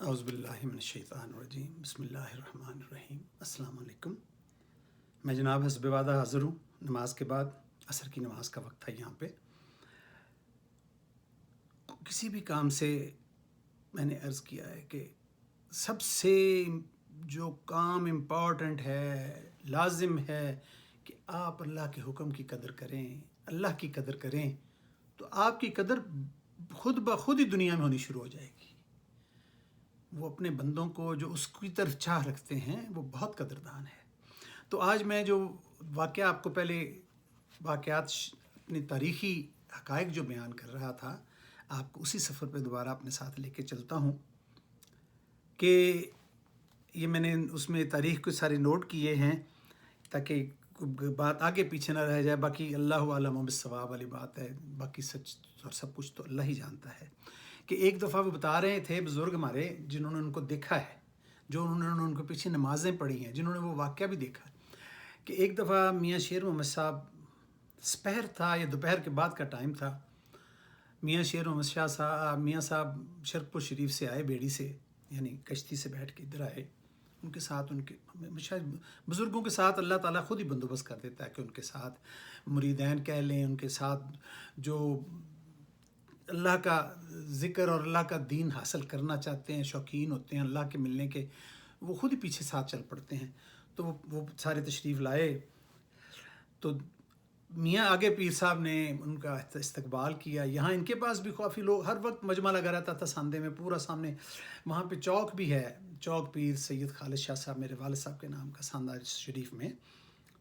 اعوذ باللہ من الشیطان الرجیم بسم اللہ الرحمن الرحیم السلام علیکم۔ میں جناب حسب وعدہ حاضر ہوں۔ نماز کے بعد عصر کی نماز کا وقت تھا۔ یہاں پہ کسی بھی کام سے میں نے عرض کیا ہے کہ سب سے جو کام امپورٹنٹ ہے، لازم ہے کہ آپ اللہ کے حکم کی قدر کریں، اللہ کی قدر کریں، تو آپ کی قدر خود بخود ہی دنیا میں ہونی شروع ہو جائے گی۔ وہ اپنے بندوں کو جو اس کی طرف چاہ رکھتے ہیں وہ بہت قدردان ہے۔ تو آج میں جو واقعہ آپ کو پہلے واقعات اپنی تاریخی حقائق جو بیان کر رہا تھا، آپ کو اسی سفر پہ دوبارہ اپنے ساتھ لے کے چلتا ہوں کہ یہ میں نے اس میں تاریخ کو سارے نوٹ کیے ہیں تاکہ بات آگے پیچھے نہ رہ جائے۔ باقی اللہ عالم بالصواب والی بات ہے، باقی سچ اور سب کچھ تو اللہ ہی جانتا ہے۔ کہ ایک دفعہ وہ بتا رہے تھے بزرگ ہمارے، جنہوں نے ان کو دیکھا ہے، جو انہوں نے ان کو پیچھے نمازیں پڑھی ہیں، جنہوں نے وہ واقعہ بھی دیکھا، کہ ایک دفعہ میاں شیر محمد صاحب، سپہر تھا یا دوپہر کے بعد کا ٹائم تھا، میاں شیر محمد شاہ صاحب میاں صاحب شرک پور شریف سے آئے، بیڑی سے، یعنی کشتی سے بیٹھ کے ادھر آئے۔ ان کے ساتھ ان کے بزرگوں کے ساتھ اللہ تعالیٰ خود ہی بندوبست کر دیتا ہے کہ ان کے ساتھ مریدین کہہ لیں، ان کے ساتھ جو اللہ کا ذکر اور اللہ کا دین حاصل کرنا چاہتے ہیں، شوقین ہوتے ہیں اللہ کے ملنے کے، وہ خود ہی پیچھے ساتھ چل پڑتے ہیں۔ تو وہ سارے تشریف لائے، تو میاں آگے پیر صاحب نے ان کا استقبال کیا۔ یہاں ان کے پاس بھی کافی لوگ، ہر وقت مجمع لگا رہتا تھا ساندے میں، پورا سامنے وہاں پہ چوک بھی ہے، چوک پیر سید خالد شاہ صاحب میرے والد صاحب کے نام کا، ساندہ شریف میں،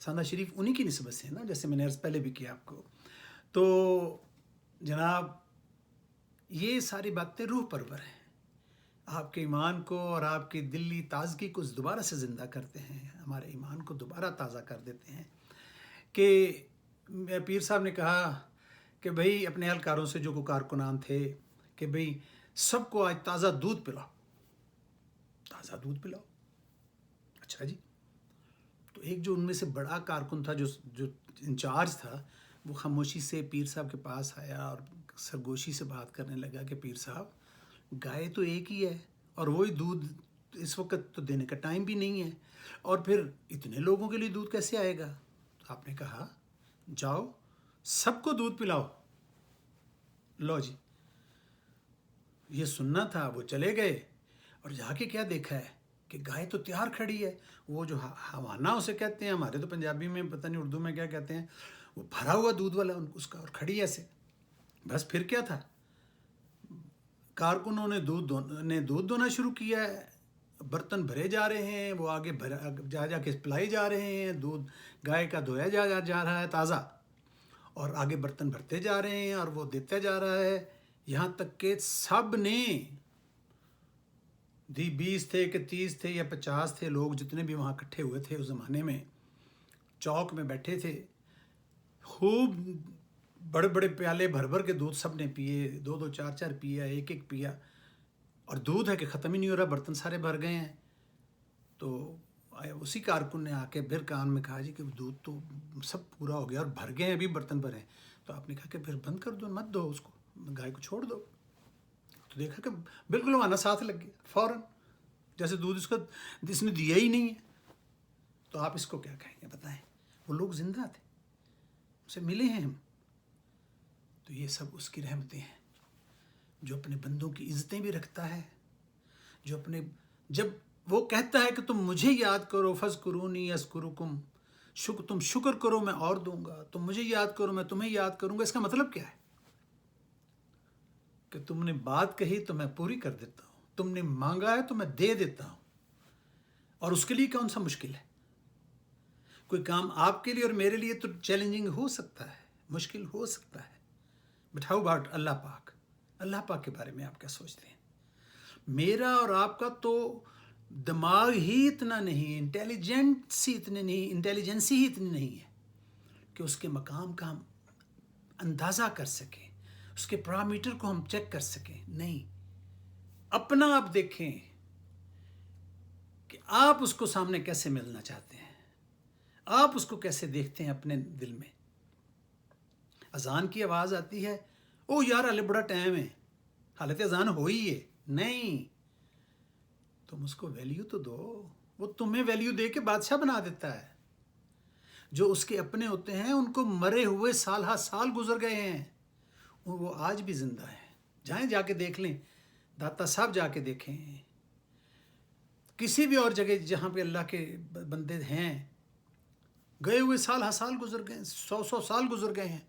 ساندہ شریف انہی کی نسبت سے ہے نا، جیسے میں نے عرض پہلے بھی کیا آپ کو۔ تو جناب یہ ساری باتیں روح پرور ہیں، آپ کے ایمان کو اور آپ کی دلی تازگی کو دوبارہ سے زندہ کرتے ہیں، ہمارے ایمان کو دوبارہ تازہ کر دیتے ہیں۔ کہ پیر صاحب نے کہا کہ بھئی اپنے اہلکاروں سے جو کارکنان تھے کہ بھئی سب کو آج تازہ دودھ پلاؤ، تازہ دودھ پلاؤ۔ اچھا جی۔ تو ایک جو ان میں سے بڑا کارکن تھا، جو انچارج تھا، وہ خاموشی سے پیر صاحب کے پاس آیا اور سرگوشی سے بات کرنے لگا کہ پیر صاحب، گائے تو ایک ہی ہے اور وہی دودھ اس وقت تو دینے کا ٹائم بھی نہیں ہے، اور پھر اتنے لوگوں کے لیے دودھ کیسے آئے گا؟ تو آپ نے کہا جاؤ سب کو دودھ پلاؤ۔ لو جی، یہ سننا تھا۔ وہ چلے گئے اور جا کے کیا دیکھا ہے کہ گائے تو تیار کھڑی ہے، وہ جو حوانہ اسے کہتے ہیں، ہمارے تو پنجابی میں پتہ نہیں اردو میں کیا کہتے ہیں، وہ بھرا ہوا دودھ والا اس کا، اور کھڑی ایسے۔ بس پھر کیا تھا، کارکنوں نے دودھ دونا شروع کیا ہے، برتن بھرے جا رہے ہیں، وہ آگے جا کے پلائے جا رہے ہیں، دودھ گائے کا دھویا جا رہا ہے تازہ، اور آگے برتن بھرتے جا رہے ہیں اور وہ دیتا جا رہا ہے، یہاں تک کہ سب نے 20 تھے کہ 30 تھے یا 50 تھے لوگ، جتنے بھی وہاں اکٹھے ہوئے تھے اس زمانے میں، چوک میں بیٹھے تھے، خوب بڑے بڑے پیالے بھر بھر کے دودھ سب نے پیے، 2 4 پیا، ایک پیا، اور دودھ ہے کہ ختم ہی نہیں ہو رہا، برتن سارے بھر گئے ہیں۔ تو اسی کارکن نے آ کے پھر کان میں کہا جی کہ دودھ تو سب پورا ہو گیا اور بھر گئے ہیں، ابھی برتن بھرے ہیں۔ تو آپ نے کہا کہ پھر بند کر دو، مت دو اس کو، گائے کو چھوڑ دو۔ تو دیکھا کہ بالکل وہاں ساتھ لگ گیا فوراً، جیسے دودھ اس نے دیا ہی نہیں ہے۔ تو آپ اس کو کیا کہیں گے بتائیں؟ وہ لوگ زندہ تھے، اسے ملے ہیں ہم۔ تو یہ سب اس کی رحمتیں ہیں، جو اپنے بندوں کی عزتیں بھی رکھتا ہے، جو جب وہ کہتا ہے کہ تم مجھے یاد کرو، فاذکرونی اذکرکم، تم شکر کرو میں اور دوں گا، تم مجھے یاد کرو میں تمہیں یاد کروں گا، اس کا مطلب کیا ہے؟ کہ تم نے بات کہی تو میں پوری کر دیتا ہوں، تم نے مانگا ہے تو میں دے دیتا ہوں، اور اس کے لیے کون سا مشکل ہے؟ کوئی کام آپ کے لیے اور میرے لیے تو چیلنجنگ ہو سکتا ہے، مشکل ہو سکتا ہے، بٹ ہاؤ اباؤٹ اللہ پاک؟ اللہ پاک کے بارے میں آپ کیا سوچتے ہیں؟ میرا اور آپ کا تو دماغ ہی اتنا نہیں، انٹیلیجنسی ہی اتنی نہیں ہے کہ اس کے مقام کا ہم اندازہ کر سکیں، اس کے پیرامیٹر کو ہم چیک کر سکیں۔ نہیں، اپنا آپ دیکھیں کہ آپ اس کو سامنے کیسے ملنا چاہتے ہیں، آپ اس کو کیسے دیکھتے ہیں اپنے دل میں۔ اذان کی آواز آتی ہے، او یار ہلے بڑا ٹائم ہے، حالت اذان ہوئی ہے، نہیں، تم اس کو ویلیو تو دو، وہ تمہیں ویلیو دے کے بادشاہ بنا دیتا ہے۔ جو اس کے اپنے ہوتے ہیں ان کو مرے ہوئے سال ہا سال گزر گئے ہیں، وہ آج بھی زندہ ہیں۔ جائیں جا کے دیکھ لیں، داتا صاحب جا کے دیکھیں، کسی بھی اور جگہ جہاں پہ اللہ کے بندے ہیں، گئے ہوئے سال ہا سال گزر گئے، 100 سال گزر گئے ہیں،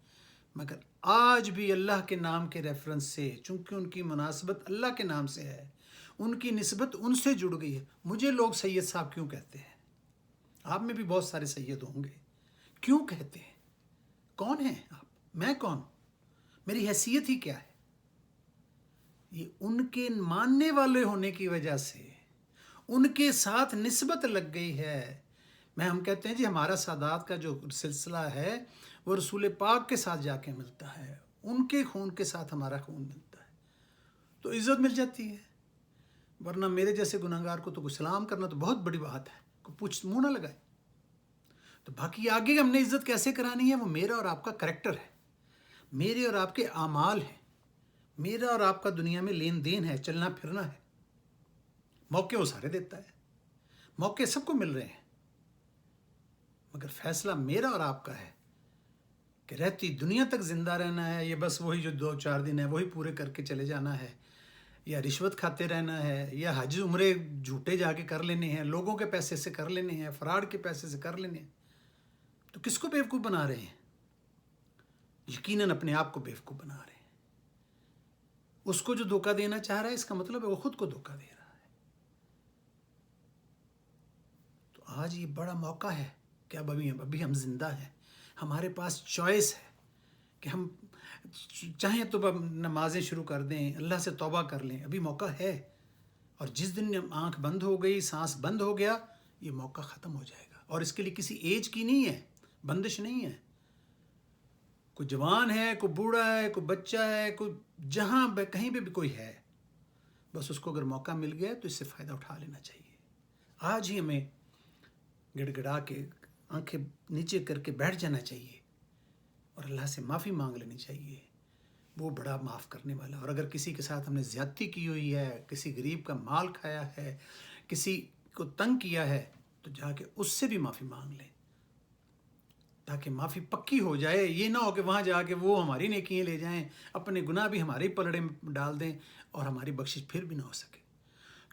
مگر آج بھی اللہ کے نام کے ریفرنس سے، چونکہ ان کی مناسبت اللہ کے نام سے ہے، ان کی نسبت ان سے جڑ گئی ہے۔ مجھے لوگ سید صاحب کیوں کہتے ہیں؟ آپ میں بھی بہت سارے سید ہوں گے، کیوں کہتے ہیں؟ کون ہیں آپ؟ میں کون ہوں؟ میری حیثیت ہی کیا ہے؟ یہ ان کے ماننے والے ہونے کی وجہ سے ان کے ساتھ نسبت لگ گئی ہے۔ ہم کہتے ہیں جی ہمارا سادات کا جو سلسلہ ہے وہ رسول پاک کے ساتھ جا کے ملتا ہے، ان کے خون کے ساتھ ہمارا خون ملتا ہے، تو عزت مل جاتی ہے۔ ورنہ میرے جیسے گناہگار کو تو کوئی سلام کرنا تو بہت بڑی بات ہے، کوئی پوچھ منہ نہ لگائے۔ تو باقی آگے ہم نے عزت کیسے کرانی ہے، وہ میرا اور آپ کا کریکٹر ہے، میرے اور آپ کے اعمال ہیں، میرا اور آپ کا دنیا میں لین دین ہے، چلنا پھرنا ہے۔ موقع وہ سارے دیتا ہے، موقع سب کو مل رہے ہیں، مگر فیصلہ میرا اور آپ کا ہے کہ رہتی دنیا تک زندہ رہنا ہے، یہ بس وہی جو 2-4 دن ہے وہی پورے کر کے چلے جانا ہے، یا رشوت کھاتے رہنا ہے، یا حج عمرے جھوٹے جا کے کر لینے ہیں، لوگوں کے پیسے سے کر لینے ہیں، فراڈ کے پیسے سے کر لینے ہیں۔ تو کس کو بیوقوف بنا رہے ہیں؟ یقیناً اپنے آپ کو بیوقوف بنا رہے ہیں۔ اس کو جو دھوکہ دینا چاہ رہا ہے، اس کا مطلب ہے وہ خود کو دھوکہ دے رہا ہے۔ تو آج یہ بڑا موقع ہے کہ ابھی ہم زندہ ہیں، ہمارے پاس چوائس ہے کہ ہم چاہیں تو نمازیں شروع کر دیں، اللہ سے توبہ کر لیں، ابھی موقع ہے۔ اور جس دن آنکھ بند ہو گئی، سانس بند ہو گیا، یہ موقع ختم ہو جائے گا۔ اور اس کے لیے کسی ایج کی نہیں ہے، بندش نہیں ہے۔ کوئی جوان ہے، کوئی بوڑھا ہے، کوئی بچہ ہے، کوئی جہاں کہیں پہ بھی کوئی ہے، بس اس کو اگر موقع مل گیا تو اس سے فائدہ اٹھا لینا چاہیے۔ آج ہی ہمیں گڑ گڑا کے آنکھیں نیچے کر کے بیٹھ جانا چاہیے اور اللہ سے معافی مانگ لینی چاہیے، وہ بڑا معاف کرنے والا۔ اور اگر کسی کے ساتھ ہم نے زیادتی کی ہوئی ہے، کسی غریب کا مال کھایا ہے، کسی کو تنگ کیا ہے، تو جا کے اس سے بھی معافی مانگ لیں، تاکہ معافی پکی ہو جائے۔ یہ نہ ہو کہ وہاں جا کے وہ ہماری نیکیاں لے جائیں، اپنے گناہ بھی ہمارے پلڑے میں ڈال دیں اور ہماری بخشش پھر بھی نہ ہو سکے۔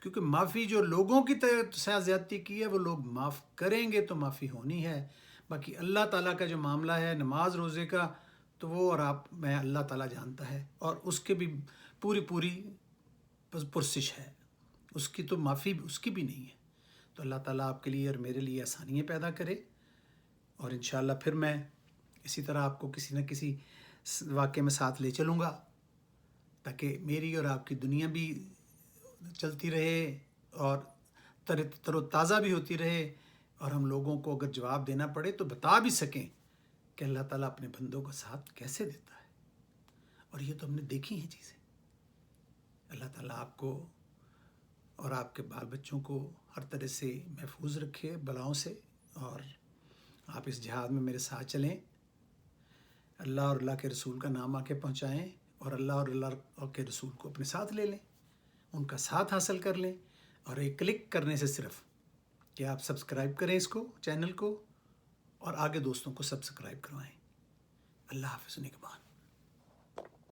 کیونکہ معافی جو لوگوں کی ساتھ زیادتی کی ہے، وہ لوگ معاف کریں گے تو معافی ہونی ہے۔ باقی اللہ تعالیٰ کا جو معاملہ ہے نماز روزے کا، تو وہ اور آپ میں اللہ تعالیٰ جانتا ہے، اور اس کے بھی پوری پرسش ہے، اس کی تو معافی اس کی بھی نہیں ہے۔ تو اللہ تعالیٰ آپ کے لیے اور میرے لیے آسانیاں پیدا کرے، اور انشاءاللہ پھر میں اسی طرح آپ کو کسی نہ کسی واقعے میں ساتھ لے چلوں گا، تاکہ میری اور آپ کی دنیا بھی چلتی رہے اور تر و تازہ بھی ہوتی رہے، اور ہم لوگوں کو اگر جواب دینا پڑے تو بتا بھی سکیں کہ اللہ تعالیٰ اپنے بندوں کا ساتھ کیسے دیتا ہے۔ اور یہ تو ہم نے دیکھی ہیں چیزیں۔ اللہ تعالیٰ آپ کو اور آپ کے بال بچوں کو ہر طرح سے محفوظ رکھے بلاؤں سے، اور آپ اس جہاد میں میرے ساتھ چلیں، اللہ اور اللہ کے رسول کا نام آ کے پہنچائیں، اور اللہ اور اللہ کے رسول کو اپنے ساتھ لے لیں، ان کا ساتھ حاصل کر لیں۔ اور ایک کلک کرنے سے صرف کہ آپ سبسکرائب کریں اس کو، چینل کو، اور آگے دوستوں کو سبسکرائب کروائیں۔ اللہ حافظ نگہبان۔